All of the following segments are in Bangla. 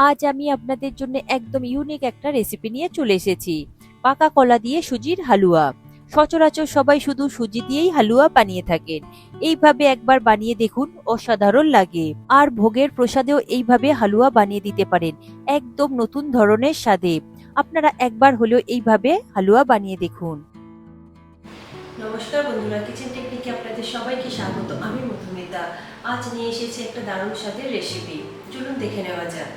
আজ আমি আপনাদের জন্য একদম ইউনিক একটা রেসিপি নিয়ে চলে এসেছি। পাকা কলা দিয়ে সুজির হালুয়া। সচরাচর সবাই শুধু সুজি দিয়েই হালুয়া বানিয়ে থাকেন। এইভাবে একবার বানিয়ে দেখুন, অসাধারণ লাগে। আর ভোগের প্রসাদেও এইভাবে হালুয়া বানিয়ে দিতে পারেন, একদম নতুন ধরনের স্বাদে। আপনারা একবার হলেও এইভাবে হালুয়া বানিয়ে দেখুন। নমস্কার বন্ধুরা, কিচেন টেকনিকে আপনাদের সবাইকে স্বাগত। আমি মধুমিতা। আজ নিয়ে এসেছি একটা দারুণ স্বাদের রেসিপি। চলুন দেখে নেওয়া যাক।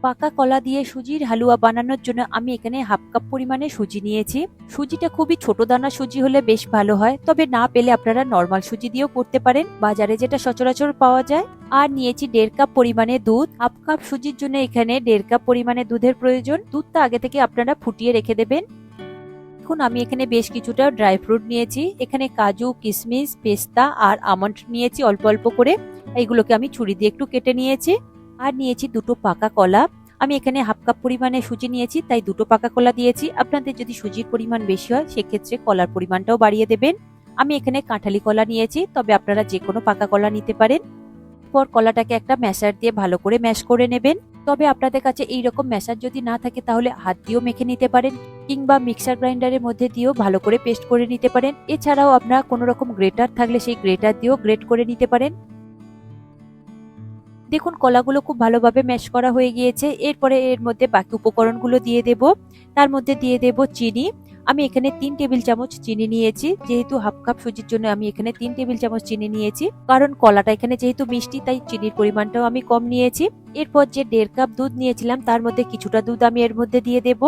পাকা কলা দিয়ে সুজির হালুয়া বানানোর জন্য আমি এখানে হাফ কাপ পরিমাণে সুজি নিয়েছি। সুজিটা খুবই ছোট দানা সুজি হলে বেশ ভালো হয়, তবে না পেলে আপনারা নর্মাল সুজি দিয়েও করতে পারেন, বাজারে যেটা সচরাচর পাওয়া যায়। আর নিয়েছি 1.5 কাপ পরিমাণে দুধ। হাফ কাপ সুজির জন্য এখানে 1.5 কাপ পরিমাণে দুধের প্রয়োজন। দুধটা আগে থেকে আপনারা ফুটিয়ে রেখে দেবেন। এখন আমি এখানে বেশ কিছুটা ড্রাই ফ্রুট নিয়েছি। এখানে কাজু, কিশমিশ, পেস্তা আর আমন্ড নিয়েছি অল্প অল্প করে। এইগুলোকে আমি ছুরি দিয়ে একটু কেটে নিয়েছি। আর নিয়েছি 2টো পাকা কলা। আমি এখানে হাফ কাপ পরিমাণে সুজি নিয়েছি, তাই 2টো পাকা কলা দিয়েছি। আপনাদের যদি সুজির পরিমাণ বেশি হয় সেক্ষেত্রে কলার পরিমাণটাও বাড়িয়ে দেবেন। আমি এখানে কাঁঠালি কলা নিয়েছি, তবে আপনারা যে কোনো পাকা কলা নিতে পারেন। পর কলাটাকে একটা ম্যাশার দিয়ে ভালো করে ম্যাশ করে নেবেন। তবে আপনাদের কাছে এইরকম ম্যাশার যদি না থাকে তাহলে হাত দিয়েও মেখে নিতে পারেন, কিংবা মিক্সার গ্রাইন্ডারের মধ্যে দিয়েও ভালো করে পেস্ট করে নিতে পারেন। এছাড়াও আপনারা কোনো রকম গ্রেটার থাকলে সেই গ্রেটার দিয়েও গ্রেট করে নিতে পারেন। দেখুন কলাগুলো খুব ভালোভাবে ম্যাশ করা হয়ে গিয়েছে। এরপরে এর মধ্যে বাকি উপকরণগুলো দিয়ে দেব। তার মধ্যে দিয়ে দেব চিনি। আমি এখানে 3 টেবিল চামচ চিনি নিয়েছি। যেহেতু হাফ কাপ সুজির জন্য আমি এখানে 3 টেবিল চামচ চিনি নিয়েছি, কারণ কলাটা এখানে যেহেতু মিষ্টি তাই চিনির পরিমাণটাও আমি কম নিয়েছি। এরপর যে 1.5 কাপ দুধ নিয়েছিলাম তার মধ্যে কিছুটা দুধ আমি এর মধ্যে দিয়ে দেব।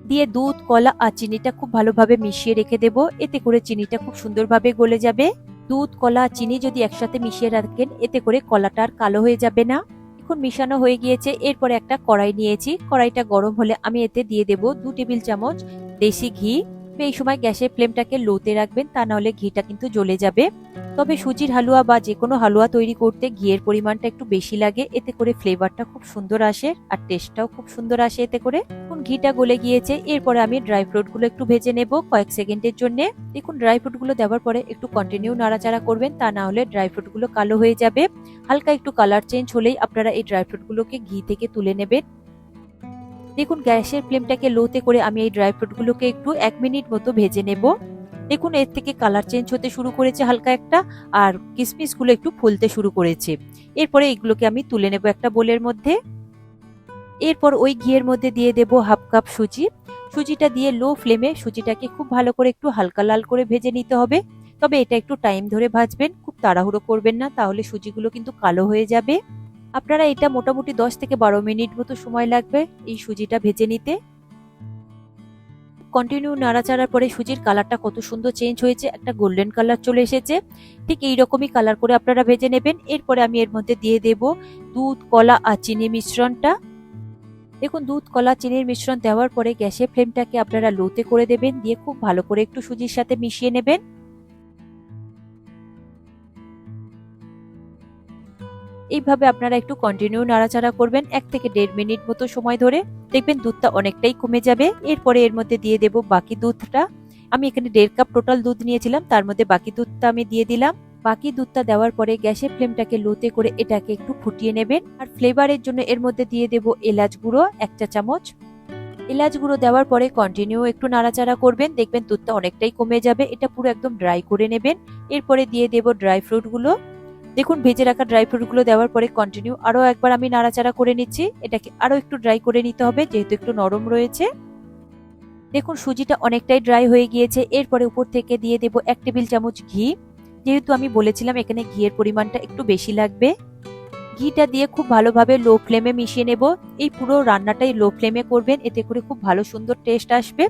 দিয়ে দুধ, কলা আর চিনিটা খুব ভালোভাবে মিশিয়ে রেখে দেব। এতে করে চিনিটা খুব সুন্দরভাবে গলে যাবে। দুধ, কলা, চিনি যদি একসাথে মিশিয়ে রাখেন এতে করে কলাটা আর কালো হয়ে যাবে না। এখন মিশানো হয়ে গিয়েছে। এরপরে একটা কড়াই নিয়েছি। কড়াইটা গরম হলে আমি এতে দিয়ে দেব 2 টেবিল চামচ দেশি ঘি। এই সময় গ্যাসের ফ্লেমটাকে লোতে রাখবেন, তা নাহলে ঘিটা কিন্তু জ্বলে যাবে। তবে সুজির হালুয়া বা যে কোনো হালুয়া তৈরি করতে ঘিয়ের পরিমাণটা একটু বেশি লাগে, এতে করে ফ্লেভারটা খুব সুন্দর আসে আর টেস্টটাও খুব সুন্দর আসে এতে করে। এখন ঘিটা গলে গিয়েছে। এরপরে আমি ড্রাই ফ্রুট গুলো একটু ভেজে নেব কয়েক সেকেন্ডের জন্য। দেখুন ড্রাই ফ্রুট গুলো দেওয়ার পরে একটু কন্টিনিউ নাড়াচাড়া করবেন, তা না হলে ড্রাই ফ্রুট গুলো কালো হয়ে যাবে। হালকা একটু কালার চেঞ্জ হলেই আপনারা এই ড্রাই ফ্রুট গুলোকে ঘি থেকে তুলে নেবেন। দেখুন গ্যাসের ফ্লেমটাকে লোতে করে আমি এই ড্রাই ফ্রুট গুলোকে একটু 1 মিনিট মতো ভেজে নেব। দেখুন এর থেকে কালার চেঞ্জ হতে শুরু করেছে হালকা একটা, আর কিশমিশ গুলো একটু ফুলতে শুরু করেছে। এরপরে এগুলোকে আমি তুলে নেব একটা বোলের মধ্যে। এরপর ওই ঘিয়ের মধ্যে দিয়ে দেব হাফ কাপ সুজি। সুজিটা দিয়ে লো ফ্লেমে সুজিটাকে খুব ভালো করে একটু হালকা লাল করে ভেজে নিতে হবে। তবে এটা একটু টাইম ধরে ভাজবেন, খুব তাড়াহুড়ো করবেন না, তাহলে সুজিগুলো কিন্তু কালো হয়ে যাবে। আপনারা এটা মোটামুটি 10 থেকে 12 মিনিট মতো সময় লাগবে এই সুজিটা ভেজে নিতে। কন্টিনিউ নাড়াচাড়ার পরে সুজির কালারটা কত সুন্দর চেঞ্জ হয়েছে, একটা গোল্ডেন কালার চলে এসেছে। ঠিক এইরকমই কালার করে আপনারা ভেজে নেবেন। এরপরে আমি এর মধ্যে দিয়ে দেব দুধ, কলা আর চিনি মিশ্রণটা। দেখুন দুধ, কলা, চিনির মিশ্রণ দেওয়ার পরে গ্যাসের ফ্লেমটাকে আপনারা লোতে করে দেবেন, দিয়ে খুব ভালো করে একটু সুজির সাথে মিশিয়ে নেবেন। এইভাবে আপনারা একটু কন্টিনিউ নাড়াচাড়া করবেন 1 থেকে 1.5 মিনিট মতো সময় ধরে। দেখবেন দুধটা অনেকটাই কমে যাবে। এরপরে এর মধ্যে দিয়ে দেব বাকি দুধটা। আমি এখানে 1.5 কাপ টোটাল দুধ নিয়েছিলাম, তার মধ্যে বাকি দুধটা আমি দিয়ে দিলাম। বাকি দুধটা দেওয়ার পরে গ্যাসের ফ্লেমটাকে লোতে করে এটাকে একটু ফুটিয়ে নেবেন। আর ফ্লেভারের জন্য এর মধ্যে দিয়ে দেব এলাচ গুঁড়ো 1 চা চামচ। এলাচ গুঁড়ো দেওয়ার পরে কন্টিনিউ একটু নাড়াচাড়া করবেন। দেখবেন দুধটা অনেকটাই কমে যাবে, এটা পুরো একদম ড্রাই করে নেবেন। এরপরে দিয়ে দেব ড্রাই ফ্রুট গুলো। দেখুন ভেজে রাখা ড্রাই ফ্রুট গুলো দেওয়ার পরে কন্টিনিউ আরো একবার আমি নাড়াচাড়া করে নিচ্ছি। এটাকে আরো একটু ড্রাই করে নিতে হবে, যেহেতু একটু নরম রয়েছে। দেখুন সুজিটা অনেকটাই ড্রাই হয়ে গিয়েছে। এরপরে উপর থেকে দিয়ে দেব 1 টেবিল চামচ ঘি। যেহেতু আমি বলেছিলাম এখানে ঘিয়ের পরিমাণটা একটু বেশি লাগবে। ঘিটা দিয়ে খুব ভালোভাবে লো ফ্লেমে মিশিয়ে নেব। এই পুরো রান্নাটাই লো ফ্লেমে করবেন, এতে করে খুব ভালো সুন্দর টেস্ট আসবে।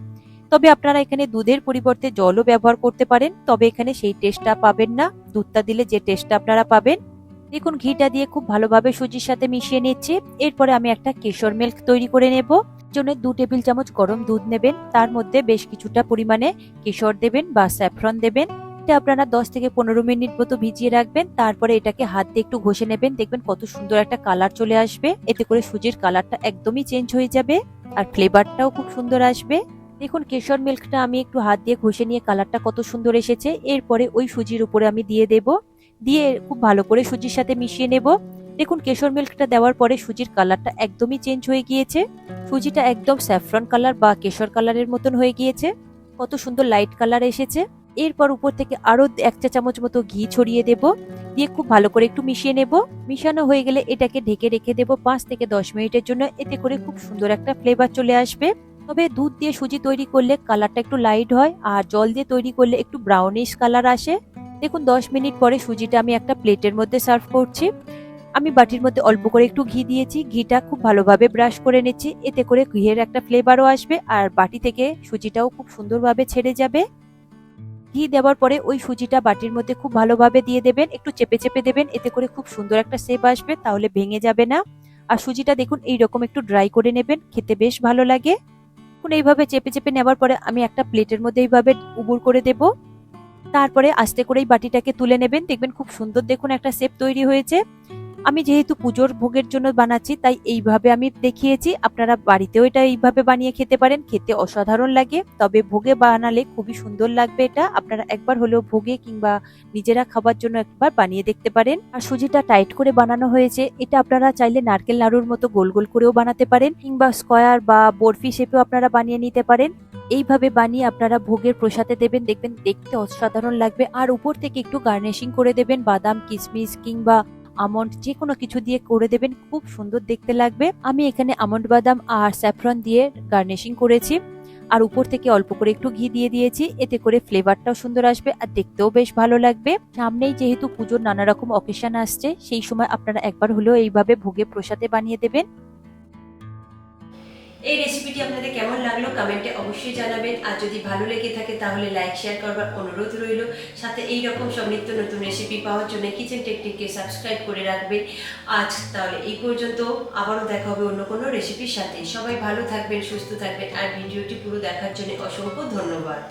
তবে আপনারা এখানে দুধের পরিবর্তে জলও ব্যবহার করতে পারেন, তবে এখানে সেই টেস্টটা পাবেন না দুধটা দিলে যে টেস্টটা আপনারা পাবেন। দেখুন ঘিটা দিয়ে খুব ভালোভাবে সুজির সাথে মিশিয়ে নিচ্ছি। এরপরে আমি একটা কেশর মিল্ক তৈরি করে নেব। জন্য 2 টেবিল চামচ গরম দুধ নেবেন, তার মধ্যে বেশ কিছুটা পরিমাণে কেশর দেবেন বা স্যাফরন দেবেন। এটা আপনারা 10 থেকে 15 মিনিট মতো ভিজিয়ে রাখবেন। তারপরে এটাকে হাত দিয়ে একটু ঘষে নেবেন। দেখবেন কত সুন্দর একটা কালার চলে আসবে, এতে করে সুজির কালারটা একদমই চেঞ্জ হয়ে যাবে আর ফ্লেভারটাও খুব সুন্দর আসবে। দেখুন কেশর মিল্কটা আমি একটু হাত দিয়ে ঘষে নিয়ে কালারটা কত সুন্দর এসেছে। এরপরে ওই সুজির উপরে আমি দিয়ে দেব। দিয়ে খুব ভালো করে সুজির সাথে মিশিয়ে নেব। দেখুন কেশর মিল্কটা দেওয়ার পরে সুজির কালারটা একদমই চেঞ্জ হয়ে গিয়েছে। সুজিটা একদম স্যাফরন কালার বা কেশর কালারের মতন হয়ে গিয়েছে। কত সুন্দর লাইট কালার এসেছে। এরপর উপর থেকে আরো 1 চা চামচ মতো ঘি ছড়িয়ে দেব, দিয়ে খুব ভালো করে একটু মিশিয়ে নেব। মিশানো হয়ে গেলে এটাকে ঢেকে রেখে দেব 5 থেকে 10 মিনিটের জন্য। এতে করে খুব সুন্দর একটা ফ্লেভার চলে আসবে। তবে দুধ দিয়ে সুজি তৈরি করলে কালারটা একটু লাইট হয়, আর জল দিয়ে তৈরি করলে একটু ব্রাউনিশ কালার আসে। দেখুন 10 মিনিট পরে সুজিটা আমি একটা প্লেটের মধ্যে সার্ভ করছি। আমি বাটির মধ্যে অল্প করে একটু ঘি দিয়েছি, ঘিটা খুব ভালোভাবে ব্রাশ করে নিচ্ছি। এতে করে ঘিয়ের একটা ফ্লেভারও আসবে, আর বাটি থেকে সুজিটাও খুব সুন্দরভাবে ছেড়ে যাবে। ঘি দেওয়ার পরে ওই সুজিটা বাটির মধ্যে খুব ভালোভাবে দিয়ে দেবেন, একটু চেপে চেপে দেবেন। এতে করে খুব সুন্দর একটা শেপ আসবে, তাহলে ভেঙে যাবে না। আর সুজিটা দেখুন এইরকম একটু ড্রাই করে নেবেন, খেতে বেশ ভালো লাগে। এখন এইভাবে চেপে চেপে নেওয়ার পরে আমি একটা প্লেটের মধ্যে এইভাবে উবুর করে দেব। তারপরে আস্তে করে এই বাটিটাকে তুলে নেবেন, দেখবেন খুব সুন্দর দেখুন একটা শেপ তৈরি হয়েছে। আমি যেহেতু পুজোর ভোগের জন্য বানাচ্ছি তাই এইভাবে আমি দেখিয়েছি। আপনারা বাড়িতেও এটা এইভাবে বানিয়ে খেতে পারেন, খেতে অসাধারণ লাগে। তবে ভোগে বানালে খুবই সুন্দর লাগবে এটা। আপনারা একবার হলেও ভোগে কিংবা নিজেরা খাবার জন্য একবার বানিয়ে দেখতে পারেন। আর সুজিটা টাইট করে বানানো হয়েছে, এটা আপনারা চাইলে নারকেল নাড়ুর মতো গোল গোল করেও বানাতে পারেন, কিংবা স্কয়ার বা বরফি শেপেও আপনারা বানিয়ে নিতে পারেন। এইভাবে বানিয়ে আপনারা ভোগের প্রসাদে দেবেন, দেখবেন দেখতে অসাধারণ লাগবে। আর উপর থেকে একটু গার্নিশিং করে দেবেন, বাদাম কিশমিশ কিংবা আমন্ড যে কোনো কিছু দিয়ে করে দেবেন, খুব সুন্দর দেখতে লাগবে। আমি এখানে আমন্ড বাদাম আর স্যাফরন দিয়ে গার্নিশিং করেছি, আর উপর থেকে অল্প করে একটু ঘি দিয়ে দিয়েছি। এতে করে ফ্লেভারটাও সুন্দর আসবে আর দেখতেও বেশ ভালো লাগবে। সামনেই যেহেতু পুজোর নানা রকম অকেশন আসছে, সেই সময় আপনারা একবার হলেও এইভাবে ভোগে প্রসাদে বানিয়ে দেবেন। এই রেসিপিটি আপনাদের কেমন লাগলো কমেন্টে অবশ্যই জানাবেন। আর যদি ভালো লেগে থাকে তাহলে লাইক শেয়ার করবার অনুরোধ রইল। সাথে এই রকম সব নিত্য নতুন রেসিপি পাওয়ার জন্য কিচেন টেকনিককে সাবস্ক্রাইব করে রাখবেন। আজ তাহলে এই পর্যন্ত, আবারও দেখা হবে অন্য কোনো রেসিপির সাথে। সবাই ভালো থাকবেন, সুস্থ থাকবেন, আর ভিডিওটি পুরো দেখার জন্য অসংখ্য ধন্যবাদ।